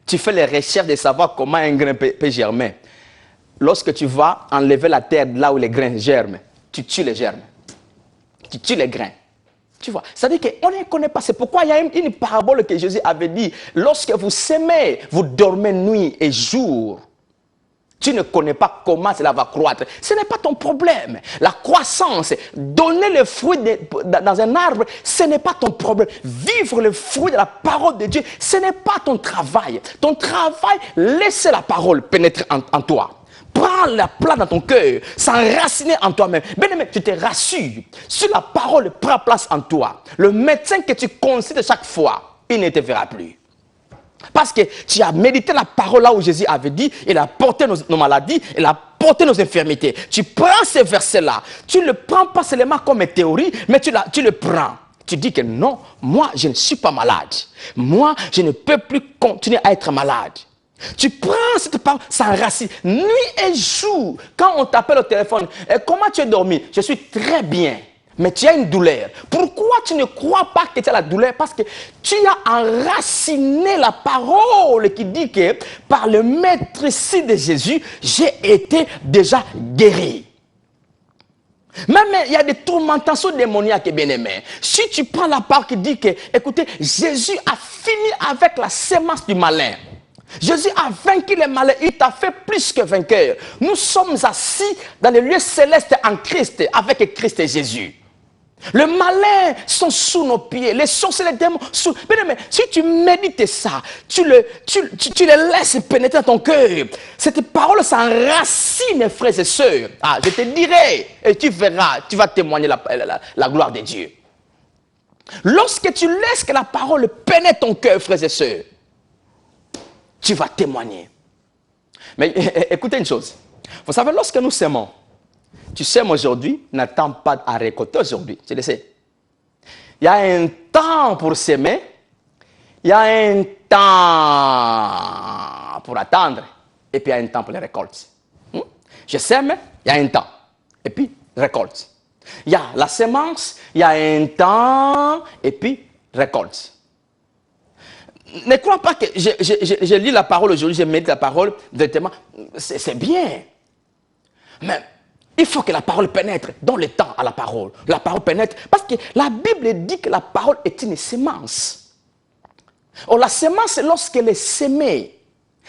tu fais les recherches de savoir comment un grain peut germer, lorsque tu vas enlever la terre là où les grains germent, tu tues les germes. Tu tues les grains. Tu vois, ça veut dire qu'on ne connaît pas. C'est pourquoi il y a une parabole que Jésus avait dit. Lorsque vous semez, vous dormez nuit et jour. Tu ne connais pas comment cela va croître. Ce n'est pas ton problème. La croissance, donner le fruit dans un arbre, ce n'est pas ton problème. Vivre le fruit de la parole de Dieu, ce n'est pas ton travail. Ton travail, laisse la parole pénétrer en toi. Prends la place dans ton cœur, s'enraciner en toi-même. Bien-aimé, tu te rassures. Si la parole prend place en toi, le médecin que tu consultes chaque fois, il ne te verra plus. Parce que tu as médité la parole là où Jésus avait dit, il a porté nos maladies, il a porté nos infirmités. Tu prends ces versets-là, tu ne le prends pas seulement comme une théorie, mais tu le prends. Tu dis que non, moi je ne suis pas malade. Moi je ne peux plus continuer à être malade. Tu prends cette parole, ça enracine. Nuit et jour, quand on t'appelle au téléphone, comment tu es dormi? Je suis très bien. Mais tu as une douleur. Pourquoi tu ne crois pas que tu as la douleur? Parce que tu as enraciné la parole qui dit que par le maîtrise de Jésus, j'ai été déjà guéri. Même il y a des tourmentations démoniaques, bien-aimés. Si tu prends la parole qui dit que, écoutez, Jésus a fini avec la sémence du malin. Jésus a vaincu le malin, il t'a fait plus que vainqueur. Nous sommes assis dans les lieux célestes en Christ, avec Christ et Jésus. Le malin sont sous nos pieds, les sorciers, les démons sous. Mais si tu médites ça, tu les laisses pénétrer dans ton cœur. Cette parole s'enracine, frères et sœurs. Ah, je te dirai, et tu verras, tu vas témoigner la gloire de Dieu. Lorsque tu laisses que la parole pénètre ton cœur, frères et sœurs, tu vas témoigner. Mais écoutez une chose. Vous savez, lorsque nous s'aimons, tu sèmes aujourd'hui, n'attends pas à récolter aujourd'hui. Tu le sais. Il y a un temps pour s'aimer. Il y a un temps pour attendre. Et puis il y a un temps pour les récoltes. Je sème, il y a un temps. Et puis, récolte. Il y a la semence, il y a un temps. Et puis, récolte. Ne crois pas que je lis la parole aujourd'hui, je médite la parole directement. C'est bien. Mais Il faut que la parole pénètre. Donne le temps à la parole. La parole pénètre. Parce que la Bible dit que la parole est une semence. Or, la semence, lorsqu'elle est semée,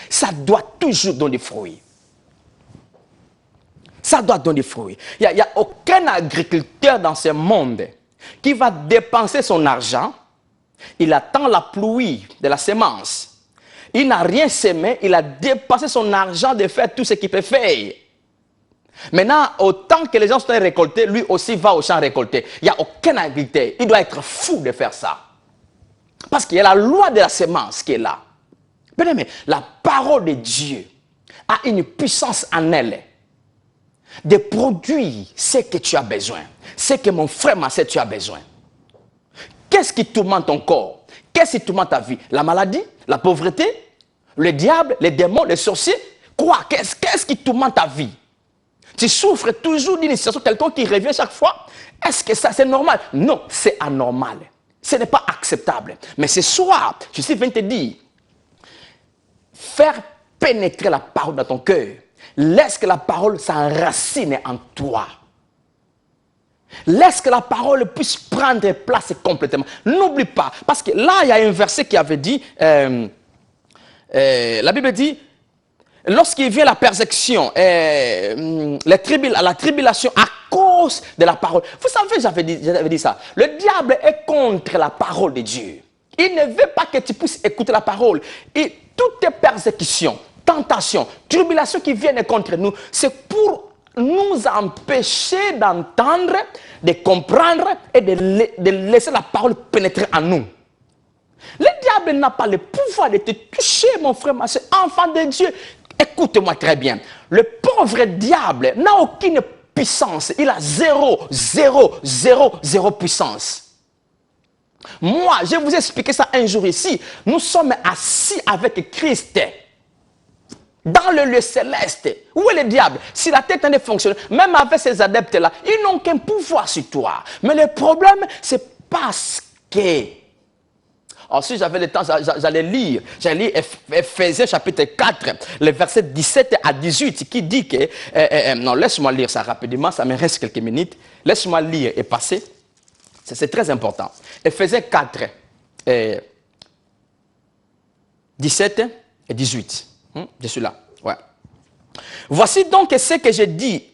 ça doit toujours donner des fruits. Ça doit donner des fruits. Il n'y a aucun agriculteur dans ce monde qui va dépenser son argent. Il attend la pluie de la semence. Il n'a rien semé. Il a dépensé son argent de faire tout ce qu'il peut faire. Maintenant, autant que les gens sont récoltés, lui aussi va au champ récolter. Il n'y a aucun agriculteur. Il doit être fou de faire ça. Parce qu'il y a la loi de la semence qui est là. Bien aimé, la parole de Dieu a une puissance en elle de produire ce que tu as besoin. Ce que mon frère, ma soeur, tu as besoin. Qu'est-ce qui tourmente ton corps? Qu'est-ce qui tourmente ta vie? La maladie? La pauvreté? Le diable? Les démons? Les sorciers? Quoi? Qu'est-ce qui tourmente ta vie? Tu souffres toujours d'une situation, quelqu'un qui revient chaque fois. Est-ce que ça, c'est normal? Non, c'est anormal. Ce n'est pas acceptable. Mais ce soir, je suis venu te dire, faire pénétrer la parole dans ton cœur. Laisse que la parole s'enracine en toi. Laisse que la parole puisse prendre place complètement. N'oublie pas, parce que là, il y a un verset qui avait dit, la Bible dit, lorsqu'il vient la persécution, la tribulation à cause de la parole. Vous savez, j'avais dit ça. Le diable est contre la parole de Dieu. Il ne veut pas que tu puisses écouter la parole. Et toutes les persécutions, tentations, tribulations qui viennent contre nous, c'est pour nous empêcher d'entendre, de comprendre et de laisser la parole pénétrer en nous. Le diable n'a pas le pouvoir de te toucher, mon frère, ma soeur, enfant de Dieu. Écoute-moi très bien. Le pauvre diable n'a aucune puissance. Il a zéro puissance. Moi, je vous ai expliqué ça un jour ici. Nous sommes assis avec Christ dans le lieu céleste. Où est le diable? Si la tête ne fonctionne, même avec ces adeptes-là, ils n'ont qu'un pouvoir sur toi. Mais le problème, c'est parce que... Alors, si j'avais le temps, j'allais lire Ephésiens chapitre 4, le verset 17 à 18, qui dit que... non, laisse-moi lire ça rapidement, ça me reste quelques minutes. Laisse-moi lire et passer. C'est très important. Ephésiens 4, 17 et 18. Je suis là. Ouais. Voici donc ce que je dis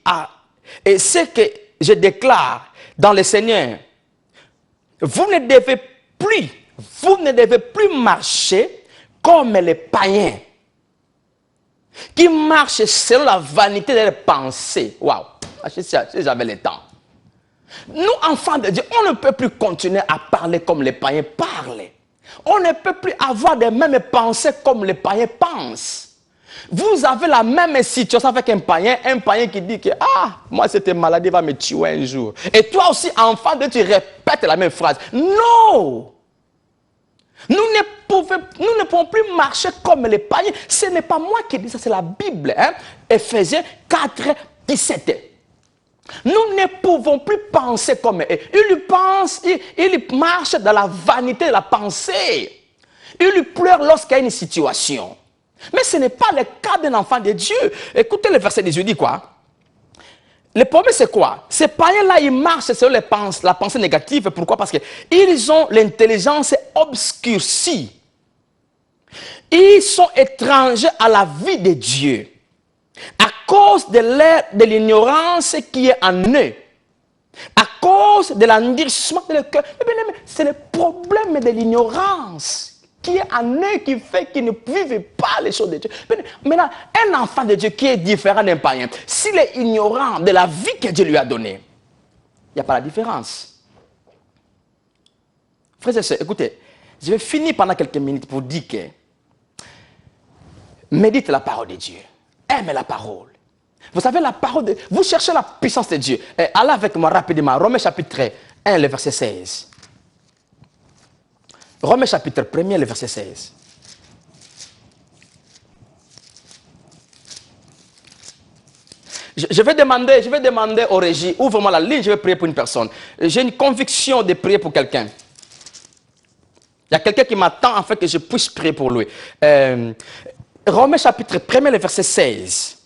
et ce que je déclare dans le Seigneur. Vous ne devez plus marcher comme les païens qui marchent selon la vanité de leurs pensées. Waouh! Si j'avais le temps. Nous, enfants de Dieu, on ne peut plus continuer à parler comme les païens parlent. On ne peut plus avoir les mêmes pensées comme les païens pensent. Vous avez la même situation avec un païen qui dit que moi cette maladie va me tuer un jour. Et toi aussi, enfant de Dieu, tu répètes la même phrase. Non! Nous ne pouvons plus marcher comme les païens. Ce n'est pas moi qui dis ça, c'est la Bible. Ephésiens 4, 17. Nous ne pouvons plus penser comme eux. Ils marchent dans la vanité de la pensée. Ils pleurent lorsqu'il y a une situation. Mais ce n'est pas le cas d'un enfant de Dieu. Écoutez le verset 18, il dit quoi? Le problème, c'est quoi? Ces païens-là, ils marchent selon la pensée négative. Pourquoi? Parce qu'ils ont l'intelligence obscurcie. Ils sont étrangers à la vie de Dieu. À cause de l'ignorance qui est en eux. À cause de l'endurcissement de leur cœur. C'est le problème de l'ignorance qui est en eux, qui fait qu'ils ne vivent pas les choses de Dieu. Maintenant, un enfant de Dieu qui est différent d'un païen, s'il est ignorant de la vie que Dieu lui a donnée, il n'y a pas la différence. Frères et sœurs, écoutez, je vais finir pendant quelques minutes pour dire que médite la parole de Dieu. Aime la parole. Vous savez, la parole de... Vous cherchez la puissance de Dieu. Allez avec moi rapidement. Romains chapitre 1, le verset 16. Romains chapitre 1, le verset 16. Je vais demander au régie, ouvre-moi la ligne, je vais prier pour une personne. J'ai une conviction de prier pour quelqu'un. Il y a quelqu'un qui m'attend en fait que je puisse prier pour lui. Romains chapitre 1, le verset 16.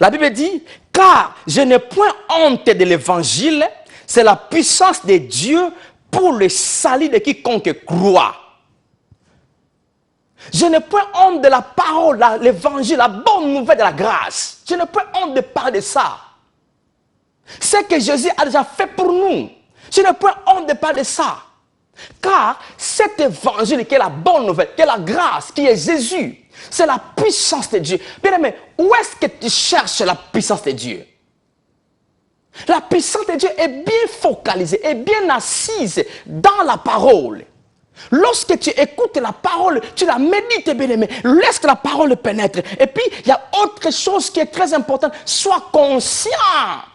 La Bible dit, car je n'ai point honte de l'évangile, c'est la puissance de Dieu pour le salut de quiconque croit. Je n'ai point honte de la parole, l'évangile, la bonne nouvelle de la grâce. Je n'ai point honte de parler de ça. C'est que Jésus a déjà fait pour nous. Je n'ai point honte de parler de ça. Car cet évangile qui est la bonne nouvelle, qui est la grâce, qui est Jésus, c'est la puissance de Dieu. Bien aimé, où est-ce que tu cherches la puissance de Dieu? La puissance de Dieu est bien focalisée, est bien assise dans la parole. Lorsque tu écoutes la parole, tu la médites, bien aimé, laisse que la parole pénètre. Et puis, il y a autre chose qui est très importante. Sois conscient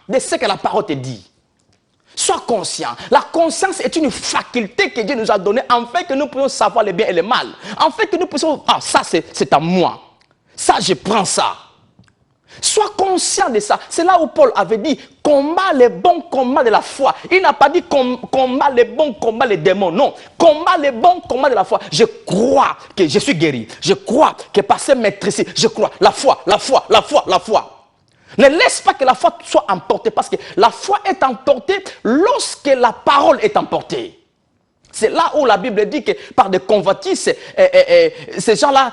de ce que la parole te dit. Sois conscient. La conscience est une faculté que Dieu nous a donnée afin que nous puissions savoir le bien et le mal. Afin que nous puissions, ah, ça c'est à moi. Ça, je prends ça. Sois conscient de ça. C'est là où Paul avait dit, combat les bons combats de la foi. Il n'a pas dit combat les bons combats des démons. Non, combat les bons combats de la foi. Je crois que je suis guéri. Je crois que par ces maîtrises, je crois. La foi, la foi, la foi, la foi. Ne laisse pas que la foi soit emportée, parce que la foi est emportée lorsque la parole est emportée. C'est là où la Bible dit que par des convoitises, ces gens-là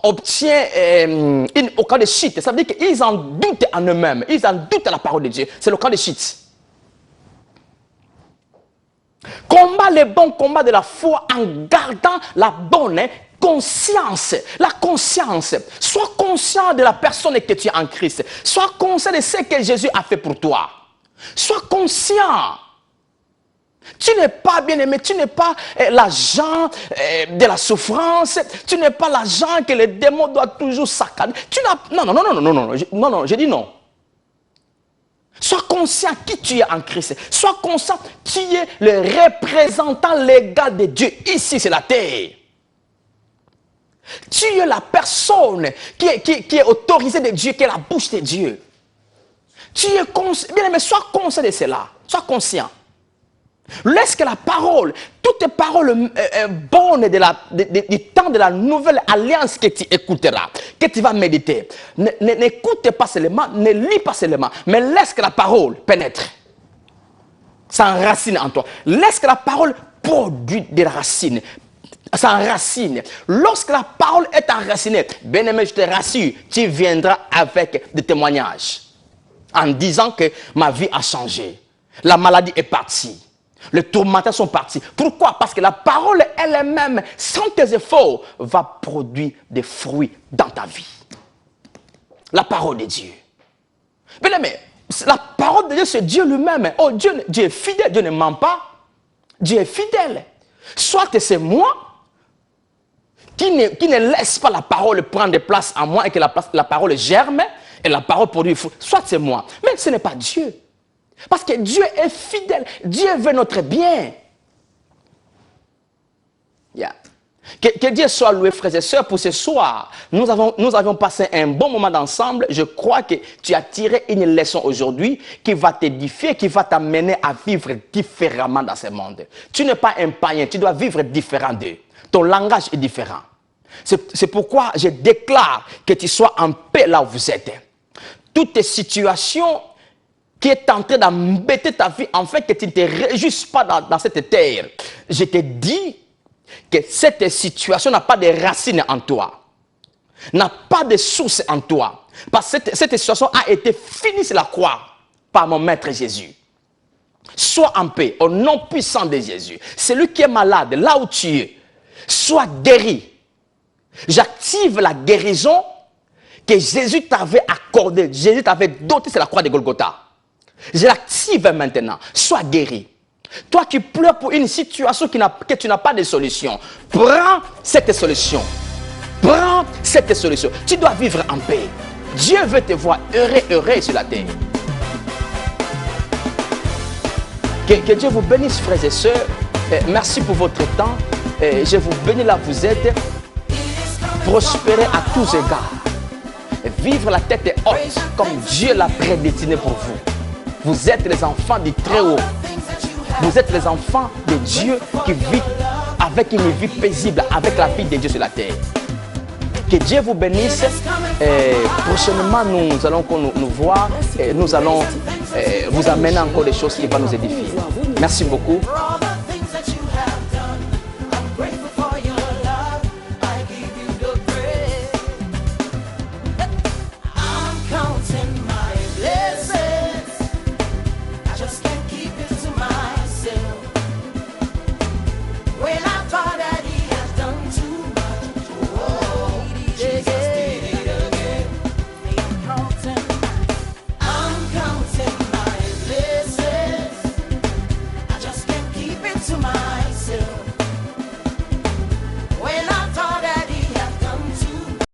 obtiennent au cas de chute. Ça veut dire qu'ils en doutent en eux-mêmes. Ils en doutent à la parole de Dieu. C'est le cas de chute. Combat les bons combats de la foi en gardant la bonne conscience. La conscience. Sois conscient de la personne que tu es en Christ. Sois conscient de ce que Jésus a fait pour toi. Sois conscient. Tu n'es pas bien-aimé, tu n'es pas l'agent de la souffrance, tu n'es pas l'agent que le démon doit toujours saccager. Non, j'ai dit non. Sois conscient qui tu es en Christ. Sois conscient qui est le représentant légal de Dieu. Ici, c'est la terre. Tu es la personne qui est autorisée de Dieu, qui est la bouche de Dieu. Tu es conscient, bien aimé, sois conscient de cela. Sois conscient. Laisse que la parole, toutes les paroles bonnes du temps de la nouvelle alliance que tu écouteras, que tu vas méditer, n'écoute pas seulement, ne lis pas seulement, mais laisse que la parole pénètre, s'enracine en toi. Laisse que la parole produise des racines, s'enracine. Lorsque la parole est enracinée, bien aimé, je te rassure, tu viendras avec des témoignages en disant que ma vie a changé, la maladie est partie. Les tourmenteurs sont partis. Pourquoi? Parce que la parole elle-même, sans tes efforts, va produire des fruits dans ta vie. La parole de Dieu. Bien aimé, la parole de Dieu, c'est Dieu lui-même. Oh, Dieu est fidèle, Dieu ne ment pas. Dieu est fidèle. Soit c'est moi qui ne laisse pas la parole prendre place en moi et que la parole germe et la parole produit fruit. Soit c'est moi. Mais ce n'est pas Dieu. Parce que Dieu est fidèle. Dieu veut notre bien. Yeah. Que Dieu soit loué, frères et sœurs, pour ce soir. Nous avions passé un bon moment ensemble. Je crois que tu as tiré une leçon aujourd'hui qui va t'édifier, qui va t'amener à vivre différemment dans ce monde. Tu n'es pas un païen, tu dois vivre différent d'eux. Ton langage est différent. C'est pourquoi je déclare que tu sois en paix là où vous êtes. Toutes tes situations qui est en train d'embêter ta vie, en fait, que tu ne te réjouisses pas dans cette terre. Je te dis que cette situation n'a pas de racines en toi, n'a pas de source en toi. Parce que cette situation a été finie sur la croix par mon Maître Jésus. Sois en paix, au nom puissant de Jésus. Celui qui est malade, là où tu es, sois guéri. J'active la guérison que Jésus t'avait accordée. Jésus t'avait dotée sur la croix de Golgotha. Je l'active maintenant. Sois guéri. Toi qui pleures pour une situation que tu n'as pas de solution, prends cette solution. Prends cette solution. Tu dois vivre en paix. Dieu veut te voir heureux sur la terre. Que Dieu vous bénisse, frères et sœurs. Merci pour votre temps. Je vous bénis là où vous êtes. Prospérez à tous égards. Vivre la tête haute comme Dieu l'a prédestiné pour vous. Vous êtes les enfants du Très-Haut. Vous êtes les enfants de Dieu qui vivent avec une vie paisible, avec la vie de Dieu sur la terre. Que Dieu vous bénisse. Prochainement, nous allons nous voir et nous allons vous amener encore des choses qui vont nous édifier. Merci beaucoup.